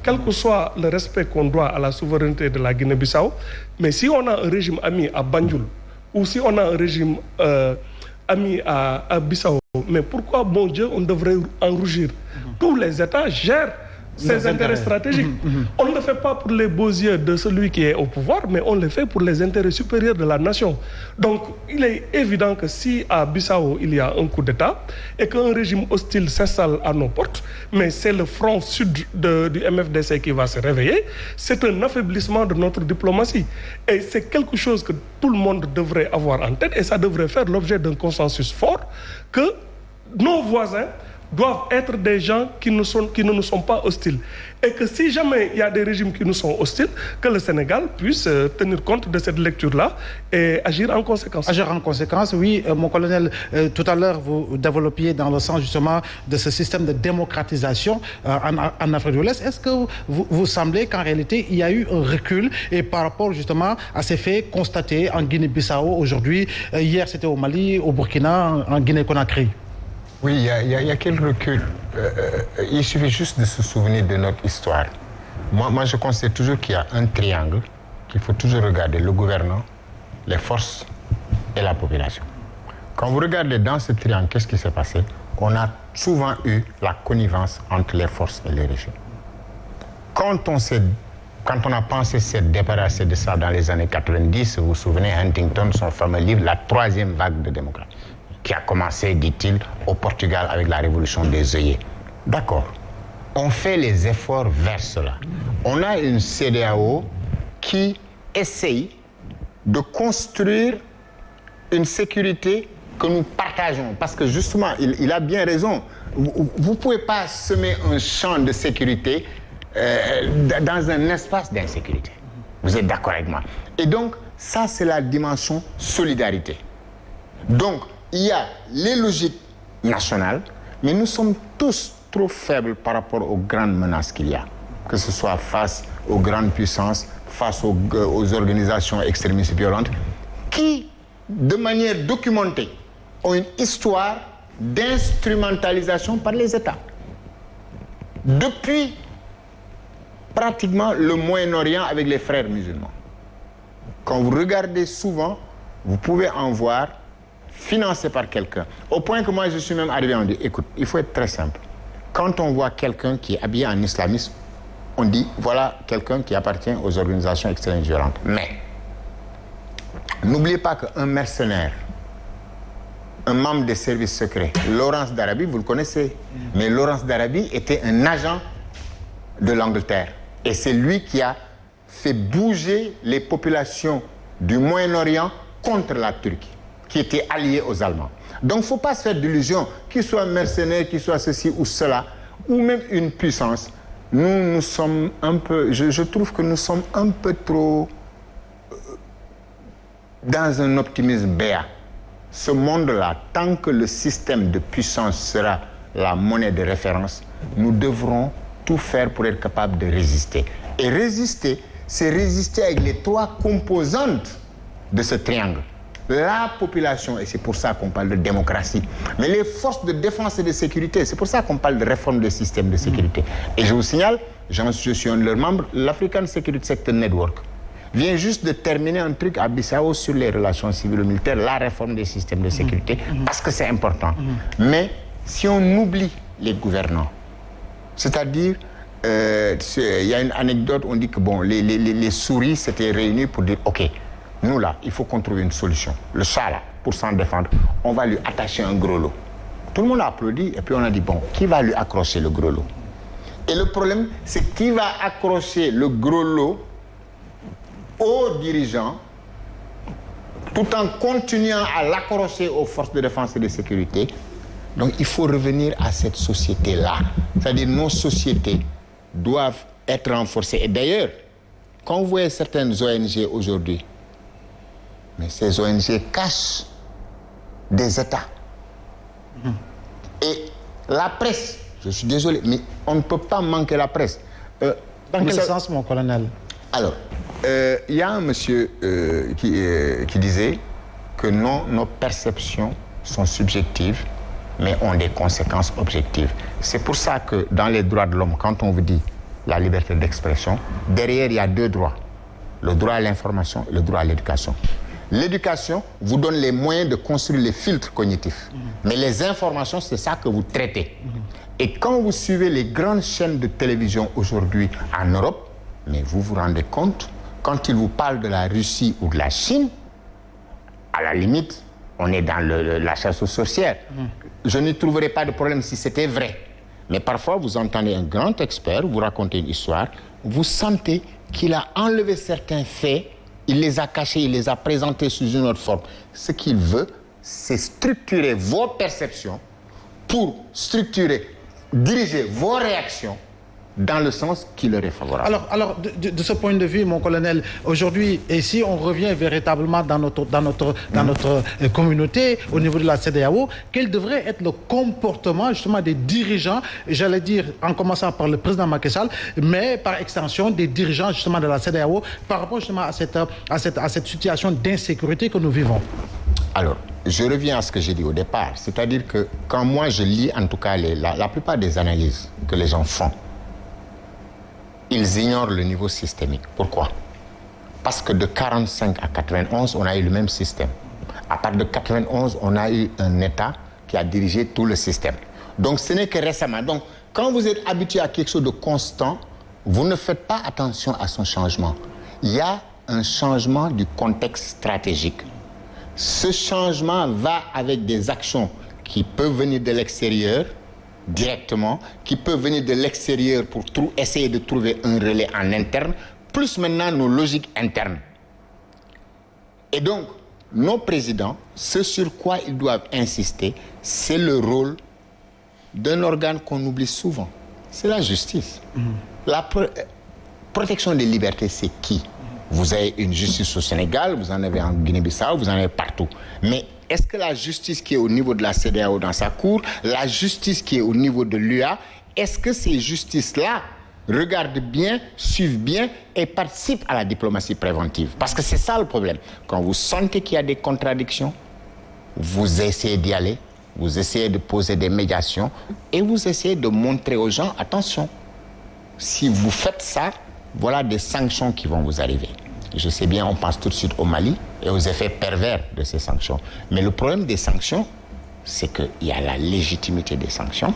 quel que soit le respect qu'on doit à la souveraineté de la Guinée-Bissau, mais si on a un régime ami à Banjul, ou si on a un régime ami à Bissau, mais pourquoi, bon Dieu, on devrait en rougir? Tous les États gèrent ses intérêts stratégiques. On ne le fait pas pour les beaux yeux de celui qui est au pouvoir, mais on le fait pour les intérêts supérieurs de la nation. Donc, il est évident que si à Bissau, il y a un coup d'État et qu'un régime hostile s'installe à nos portes, mais c'est le front sud du MFDC qui va se réveiller, c'est un affaiblissement de notre diplomatie. Et c'est quelque chose que tout le monde devrait avoir en tête et ça devrait faire l'objet d'un consensus fort que nos voisins doivent être des gens qui ne nous sont pas hostiles. Et que si jamais il y a des régimes qui nous sont hostiles, que le Sénégal puisse tenir compte de cette lecture-là et agir en conséquence. Agir en conséquence, oui. Mon colonel, tout à l'heure, vous développiez dans le sens justement de ce système de démocratisation en Afrique de l'Ouest. Est-ce que vous semblez qu'en réalité, il y a eu un recul et par rapport justement à ces faits constatés en Guinée-Bissau aujourd'hui, hier c'était au Mali, au Burkina, en Guinée-Conakry? Oui, il y a quel recul. Il suffit juste de se souvenir de notre histoire. Moi, je considère toujours qu'il y a un triangle qu'il faut toujours regarder, le gouvernant, les forces et la population. Quand vous regardez dans ce triangle, qu'est-ce qui s'est passé? On a souvent eu la connivence entre les forces et les régimes. Quand on a pensé se débarrasser de ça dans les années 90, vous vous souvenez, Huntington, son fameux livre, La troisième vague de démocratie, qui a commencé, dit-il, au Portugal avec la révolution des œillets. D'accord. On fait les efforts vers cela. On a une CEDEAO qui essaye de construire une sécurité que nous partageons. Parce que justement, il a bien raison. Vous ne pouvez pas semer un champ de sécurité dans un espace d'insécurité. Vous êtes d'accord avec moi? Et donc, ça, c'est la dimension solidarité. Donc, il y a les logiques nationales, mais nous sommes tous trop faibles par rapport aux grandes menaces qu'il y a. Que ce soit face aux grandes puissances, face aux organisations extrémistes violentes, qui, de manière documentée, ont une histoire d'instrumentalisation par les États. Depuis pratiquement le Moyen-Orient avec les frères musulmans. Quand vous regardez souvent, vous pouvez en voir financé par quelqu'un. Au point que moi, je suis même arrivé, on dit, écoute, il faut être très simple. Quand on voit quelqu'un qui est habillé en islamisme, on dit, voilà quelqu'un qui appartient aux organisations extrêmement violentes. Mais, n'oubliez pas qu'un mercenaire, un membre des services secrets, Lawrence d'Arabie, vous le connaissez, mais Lawrence d'Arabie était un agent de l'Angleterre. Et c'est lui qui a fait bouger les populations du Moyen-Orient contre la Turquie, qui était allié aux Allemands. Donc, il ne faut pas se faire d'illusions, qu'il soit mercenaire, qu'il soit ceci ou cela, ou même une puissance. Nous sommes un peu... Je trouve que nous sommes un peu trop dans un optimisme béat. Ce monde-là, tant que le système de puissance sera la monnaie de référence, nous devrons tout faire pour être capable de résister. Et résister, c'est résister avec les trois composantes de ce triangle. La population, et c'est pour ça qu'on parle de démocratie, mais les forces de défense et de sécurité, c'est pour ça qu'on parle de réforme des systèmes de sécurité. Et je vous signale, je suis un de leurs membres, l'African Security Sector Network vient juste de terminer un truc à Bissau sur les relations civilo-militaires, la réforme des systèmes de sécurité, parce que c'est important. Mais si on oublie les gouvernants, c'est-à-dire, il y a une anecdote, on dit que bon, les souris s'étaient réunis pour dire, OK, nous là, il faut qu'on trouve une solution. Le chat là, pour s'en défendre, on va lui attacher un gros lot. Tout le monde a applaudi et puis on a dit, bon, qui va lui accrocher le gros lot? Et le problème, c'est qui va accrocher le gros lot aux dirigeants tout en continuant à l'accrocher aux forces de défense et de sécurité. Donc il faut revenir à cette société-là. C'est-à-dire nos sociétés doivent être renforcées. Et d'ailleurs, quand vous voyez certaines ONG aujourd'hui, mais ces ONG cachent des États. Et la presse, je suis désolé, mais on ne peut pas manquer la presse. Dans quel sens, mon colonel? Alors, il y a un monsieur qui disait que non, nos perceptions sont subjectives, mais ont des conséquences objectives. C'est pour ça que dans les droits de l'homme, quand on vous dit la liberté d'expression. Derrière, il y a 2 droits. Le droit à l'information et le droit à l'éducation. L'éducation vous donne les moyens de construire les filtres cognitifs. Mais les informations, c'est ça que vous traitez. Et quand vous suivez les grandes chaînes de télévision aujourd'hui en Europe, mais vous vous rendez compte, quand ils vous parlent de la Russie ou de la Chine, à la limite, on est dans la chasse aux sorcières. Je ne trouverais pas de problème si c'était vrai. Mais parfois, vous entendez un grand expert vous raconter une histoire, vous sentez qu'il a enlevé certains faits, il les a cachés, il les a présentés sous une autre forme. Ce qu'il veut, c'est structurer vos perceptions pour structurer, diriger vos réactions dans le sens qui leur est favorable. Alors de ce point de vue, mon colonel, aujourd'hui, et si on revient véritablement dans notre communauté, au niveau de la CEDEAO, quel devrait être le comportement justement des dirigeants, j'allais dire en commençant par le président Macky Sall, mais par extension des dirigeants justement de la CEDEAO par rapport justement à cette situation d'insécurité que nous vivons? Alors, je reviens à ce que j'ai dit au départ, c'est-à-dire que quand moi je lis en tout cas la plupart des analyses que les gens font, ils ignorent le niveau systémique. Pourquoi? Parce que de 1945 à 1991, on a eu le même système. À partir de 1991, on a eu un État qui a dirigé tout le système. Donc ce n'est que récemment. Donc quand vous êtes habitué à quelque chose de constant, vous ne faites pas attention à son changement. Il y a un changement du contexte stratégique. Ce changement va avec des actions qui peuvent venir de l'extérieur, directement, qui peuvent venir de l'extérieur pour essayer de trouver un relais en interne, plus maintenant nos logiques internes. Et donc, nos présidents, ce sur quoi ils doivent insister, c'est le rôle d'un organe qu'on oublie souvent. C'est la justice. La protection des libertés, c'est qui? Vous avez une justice au Sénégal, vous en avez en Guinée-Bissau, vous en avez partout. Mais est-ce que la justice qui est au niveau de la CEDEAO dans sa cour, la justice qui est au niveau de l'UA, est-ce que ces justices-là regardent bien, suivent bien et participent à la diplomatie préventive? Parce que c'est ça le problème. Quand vous sentez qu'il y a des contradictions, vous essayez d'y aller, vous essayez de poser des médiations et vous essayez de montrer aux gens, attention, si vous faites ça, voilà des sanctions qui vont vous arriver. Je sais bien, on pense tout de suite au Mali et aux effets pervers de ces sanctions. Mais le problème des sanctions, c'est qu'il y a la légitimité des sanctions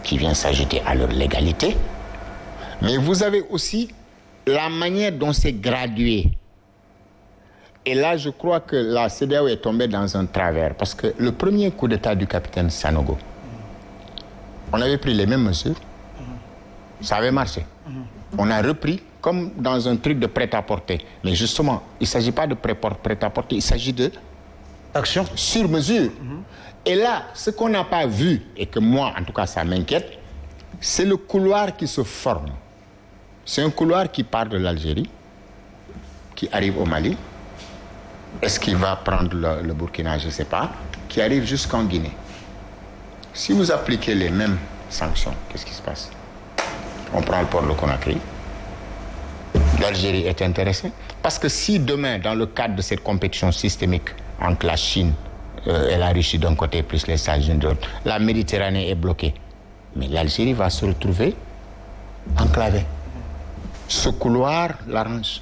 qui vient s'ajouter à leur légalité. Mais vous avez aussi la manière dont c'est gradué. Et là, je crois que la CEDEAO est tombée dans un travers. Parce que le premier coup d'État du capitaine Sanogo, on avait pris les mêmes mesures. Ça avait marché. On a repris comme dans un truc de prêt-à-porter. Mais justement, il ne s'agit pas de prêt-à-porter, il s'agit de action sur mesure. Et là, ce qu'on n'a pas vu, et que moi, en tout cas, ça m'inquiète, c'est le couloir qui se forme. C'est un couloir qui part de l'Algérie, qui arrive au Mali. Est-ce qu'il va prendre le Burkina? Je ne sais pas. Qui arrive jusqu'en Guinée. Si vous appliquez les mêmes sanctions, qu'est-ce qui se passe? On prend le port de Conakry. L'Algérie est intéressée. Parce que si demain, dans le cadre de cette compétition systémique entre la Chine et la Russie d'un côté, plus les États-Unis de l'autre, la Méditerranée est bloquée, mais l'Algérie va se retrouver enclavée. Ce couloir l'arrange.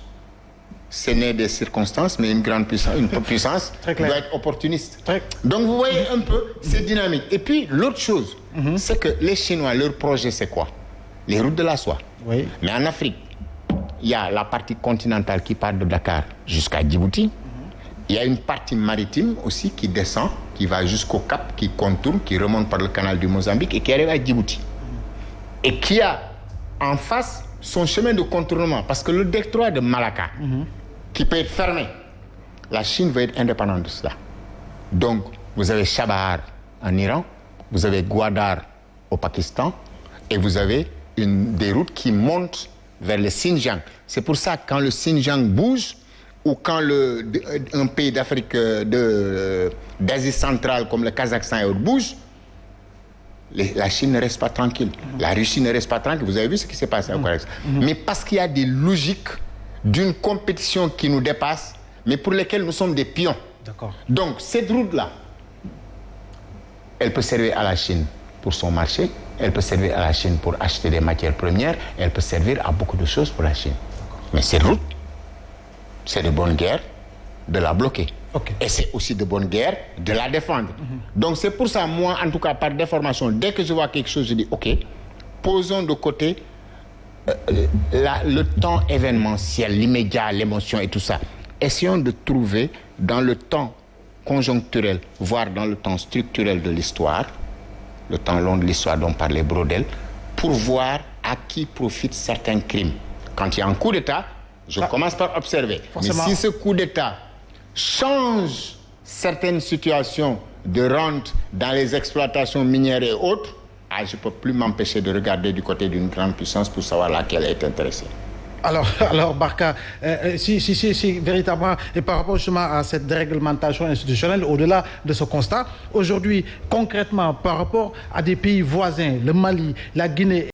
Ce n'est des circonstances, mais une puissance doit être opportuniste. Donc vous voyez un peu cette dynamique. Et puis l'autre chose, c'est que les Chinois, leur projet c'est quoi? Les routes de la soie. Oui. Mais en Afrique, il y a la partie continentale qui part de Dakar jusqu'à Djibouti. Il y a une partie maritime aussi qui descend, qui va jusqu'au Cap, qui contourne, qui remonte par le canal du Mozambique et qui arrive à Djibouti. Et qui a en face son chemin de contournement. Parce que le détroit de Malacca, qui peut être fermé, la Chine veut être indépendante de cela. Donc, vous avez Chabahar en Iran, vous avez Gwadar au Pakistan, et vous avez des routes qui montent vers le Xinjiang. C'est pour ça que quand le Xinjiang bouge, ou quand un pays d'Afrique, d'Asie centrale comme le Kazakhstan et autres bouge, la Chine ne reste pas tranquille. La Russie ne reste pas tranquille. Vous avez vu ce qui s'est passé au Kazakhstan. Mais parce qu'il y a des logiques d'une compétition qui nous dépasse, mais pour lesquelles nous sommes des pions. Donc cette route-là, elle peut servir à la Chine pour son marché, elle peut servir à la Chine pour acheter des matières premières, elle peut servir à beaucoup de choses pour la Chine. Mais cette route, c'est de bonne guerre de la bloquer. Okay. Et c'est aussi de bonne guerre de la défendre. Donc c'est pour ça, moi, en tout cas, par déformation, dès que je vois quelque chose, je dis, OK, posons de côté le temps événementiel, l'immédiat, l'émotion et tout ça. Essayons de trouver dans le temps conjoncturel, voire dans le temps structurel de l'histoire, le temps long de l'histoire dont parlait Brodel, pour voir à qui profitent certains crimes. Quand il y a un coup d'État, je commence par observer. Forcément. Mais si ce coup d'État change certaines situations de rente dans les exploitations minières et autres, je ne peux plus m'empêcher de regarder du côté d'une grande puissance pour savoir laquelle est intéressée. Alors Barka, si véritablement, et par rapport justement à cette déréglementation institutionnelle, au-delà de ce constat, aujourd'hui, concrètement, par rapport à des pays voisins, le Mali, la Guinée,